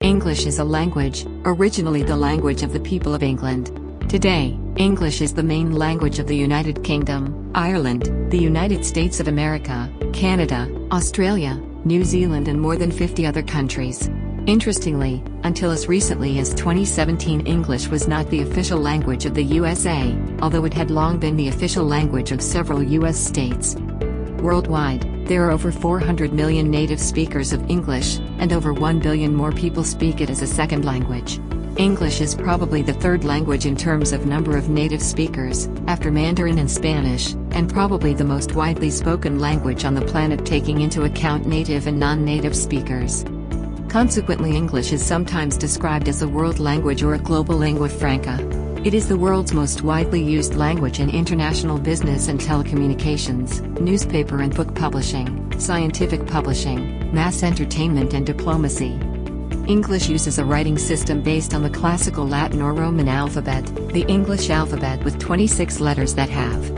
English is a language, originally the language of the people of England. Today, English is the main language of the United Kingdom, Ireland, the United States of America, Canada, Australia, New Zealand and more than 50 other countries. Interestingly, until as recently as 2017 English was not the official language of the USA, although it had long been the official language of several US states. Worldwide, there are over 400 million native speakers of English, and over 1 billion more people speak it as a second language. English is probably the third language in terms of number of native speakers, after Mandarin and Spanish, and probably the most widely spoken language on the planet taking into account native and non-native speakers. Consequently, English is sometimes described as a world language or a global lingua franca. It is the world's most widely used language in international business and telecommunications, newspaper and book publishing, scientific publishing, mass entertainment and diplomacy. English uses a writing system based on the classical Latin or Roman alphabet, the English alphabet with 26 letters that have.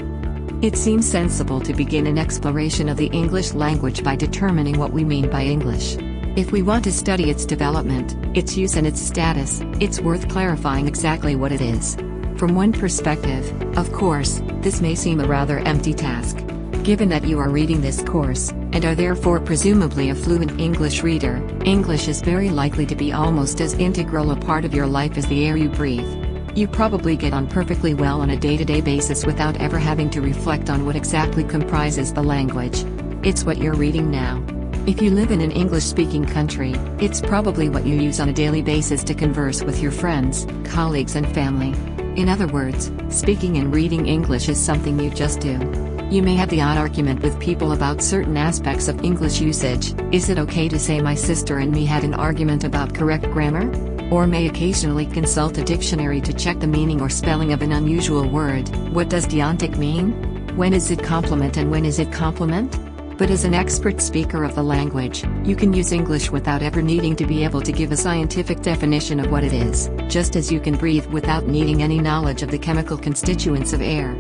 It seems sensible to begin an exploration of the English language by determining what we mean by English. If we want to study its development, its use and its status, it's worth clarifying exactly what it is. From one perspective, of course, this may seem a rather empty task. Given that you are reading this course, and are therefore presumably a fluent English reader, English is very likely to be almost as integral a part of your life as the air you breathe. You probably get on perfectly well on a day-to-day basis without ever having to reflect on what exactly comprises the language. It's what you're reading now. If you live in an English-speaking country, it's probably what you use on a daily basis to converse with your friends, colleagues and family. In other words, speaking and reading English is something you just do. You may have the odd argument with people about certain aspects of English usage. Is it okay to say my sister and me had an argument about correct grammar? Or may occasionally consult a dictionary to check the meaning or spelling of an unusual word. What does deontic mean? When is it compliment and when is it compliment? But as an expert speaker of the language, you can use English without ever needing to be able to give a scientific definition of what it is, just as you can breathe without needing any knowledge of the chemical constituents of air.